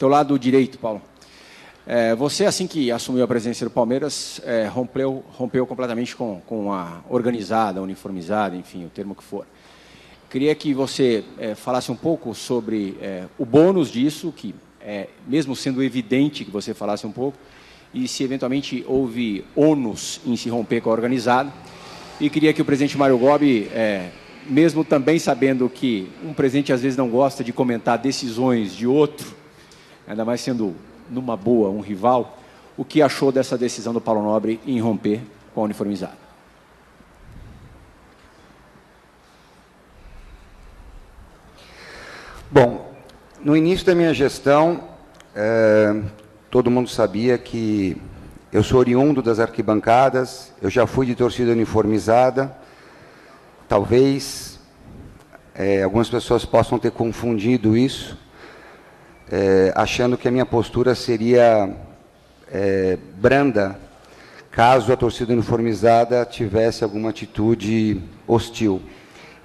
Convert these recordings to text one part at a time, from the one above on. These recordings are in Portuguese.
Teu lado direito, Paulo. Você, assim que assumiu a presidência do Palmeiras, rompeu completamente com a organizada, uniformizada, enfim, o termo que for. Queria que você falasse um pouco sobre o bônus disso, que mesmo sendo evidente que você falasse um pouco, e se eventualmente houve ônus em se romper com a organizada. E queria que o presidente Mário Gobi, mesmo também sabendo que um presidente às vezes não gosta de comentar decisões de outro, ainda mais sendo numa boa um rival, o que achou dessa decisão do Paulo Nobre em romper com a uniformizada? Bom, no início da minha gestão, todo mundo sabia que eu sou oriundo das arquibancadas, eu já fui de torcida uniformizada. Talvez algumas pessoas possam ter confundido isso, achando que a minha postura seria branda, caso a torcida uniformizada tivesse alguma atitude hostil.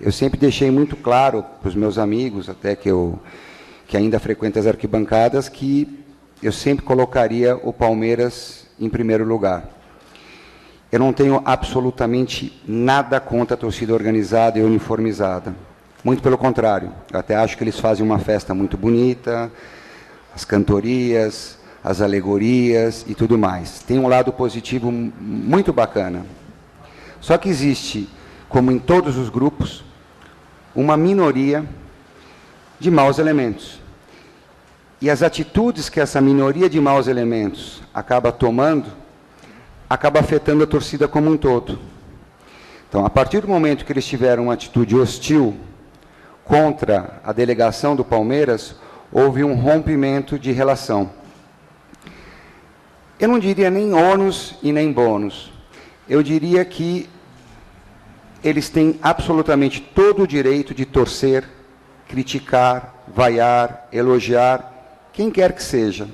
Eu sempre deixei muito claro para os meus amigos, até que ainda frequentam as arquibancadas, que eu sempre colocaria o Palmeiras em primeiro lugar. Eu não tenho absolutamente nada contra a torcida organizada e uniformizada. Muito pelo contrário, eu até acho que eles fazem uma festa muito bonita, as cantorias, as alegorias e tudo mais. Tem um lado positivo muito bacana. Só que existe, como em todos os grupos, uma minoria de maus elementos. E as atitudes que essa minoria de maus elementos acaba tomando, acaba afetando a torcida como um todo. Então, a partir do momento que eles tiveram uma atitude hostil contra a delegação do Palmeiras, houve um rompimento de relação. Eu não diria nem ônus e nem bônus. Eu diria que eles têm absolutamente todo o direito de torcer, criticar, vaiar, elogiar, quem quer que seja.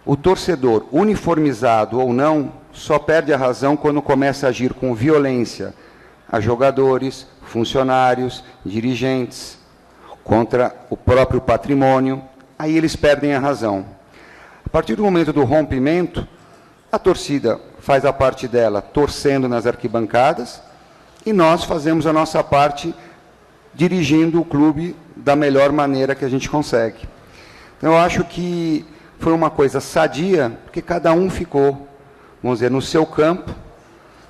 O torcedor, uniformizado ou não, só perde a razão quando começa a agir com violência a jogadores, funcionários, dirigentes, contra o próprio patrimônio, aí eles perdem a razão. A partir do momento do rompimento, a torcida faz a parte dela torcendo nas arquibancadas e nós fazemos a nossa parte dirigindo o clube da melhor maneira que a gente consegue. Então, eu acho que foi uma coisa sadia, porque cada um ficou, vamos dizer, no seu campo,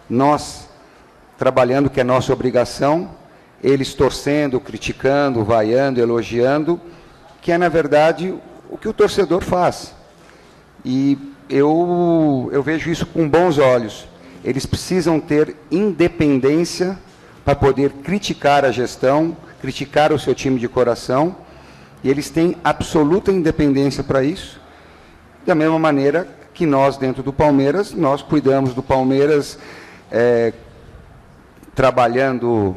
nós trabalhando, que é nossa obrigação, eles torcendo, criticando, vaiando, elogiando, que é, na verdade, o que o torcedor faz. E eu vejo isso com bons olhos. Eles precisam ter independência para poder criticar a gestão, criticar o seu time de coração, e eles têm absoluta independência para isso, da mesma maneira que nós, dentro do Palmeiras, nós cuidamos do Palmeiras, trabalhando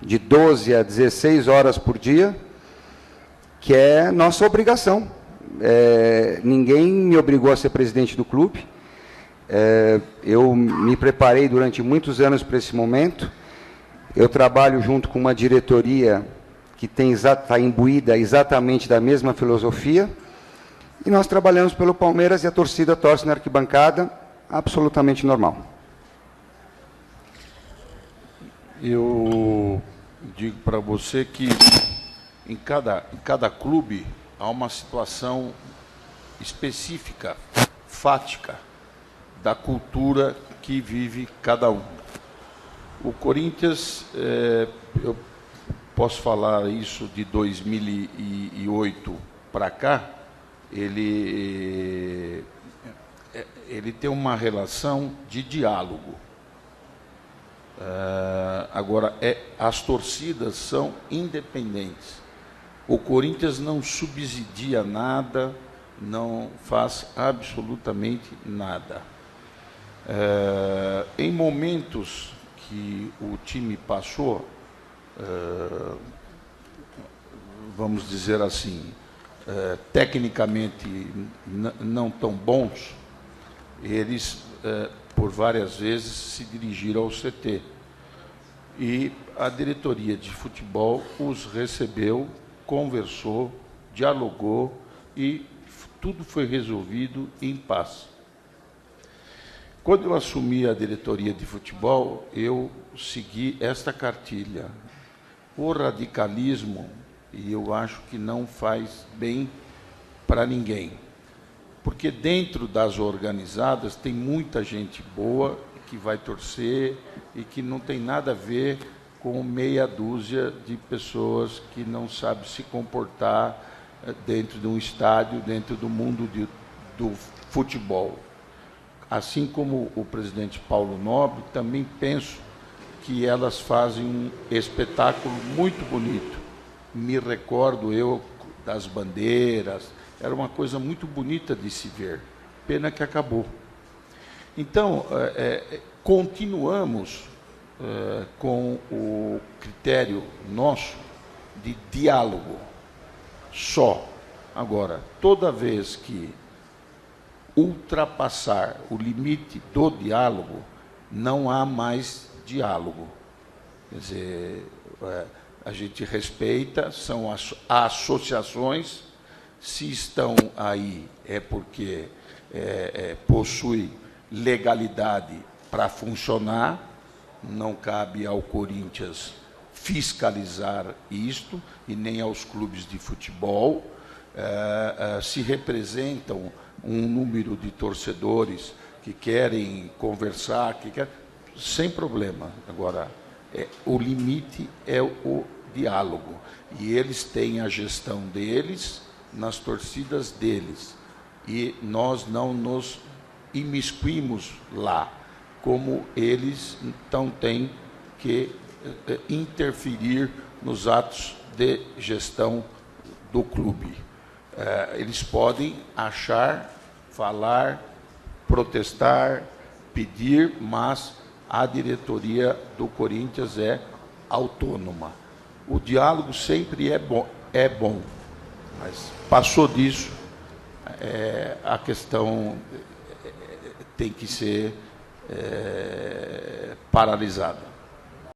de 12 a 16 horas por dia, que é nossa obrigação. Ninguém me obrigou a ser presidente do clube. Eu me preparei durante muitos anos para esse momento. Eu trabalho junto com uma diretoria que está imbuída exatamente da mesma filosofia, e nós trabalhamos pelo Palmeiras e a torcida torce na arquibancada, absolutamente normal. Eu digo para você que em cada clube há uma situação específica, fática, da cultura que vive cada um. O Corinthians, eu posso falar isso de 2008 para cá, ele tem uma relação de diálogo. Agora, as torcidas são independentes. O Corinthians não subsidia nada, não faz absolutamente nada. Em momentos que o time passou, vamos dizer assim, tecnicamente não tão bons, eles, por várias vezes, se dirigiram ao CT. E a diretoria de futebol os recebeu, conversou, dialogou e tudo foi resolvido em paz. Quando eu assumi a diretoria de futebol, eu segui esta cartilha. O radicalismo, e eu acho que não faz bem para ninguém, porque dentro das organizadas tem muita gente boa que vai torcer e que não tem nada a ver com meia dúzia de pessoas que não sabem se comportar dentro de um estádio, dentro do mundo do futebol. Assim como o presidente Paulo Nobre, também penso que elas fazem um espetáculo muito bonito. Me recordo eu das bandeiras, era uma coisa muito bonita de se ver. Pena que acabou. Então, continuamos com o critério nosso de diálogo só. Agora, toda vez que ultrapassar o limite do diálogo, não há mais diálogo. Quer dizer, a gente respeita, são as associações, se estão aí é porque possui legalidade para funcionar, não cabe ao Corinthians fiscalizar isto, e nem aos clubes de futebol. Se representam um número de torcedores que querem conversar, sem problema. Agora, o limite é o diálogo. E eles têm a gestão deles, nas torcidas deles. E nós não nos imiscuimos lá, como eles então têm que interferir nos atos de gestão do clube. Eles podem achar, falar, protestar, pedir, mas a diretoria do Corinthians é autônoma. O diálogo sempre é bom, mas passou disso, a questão tem que ser paralisada.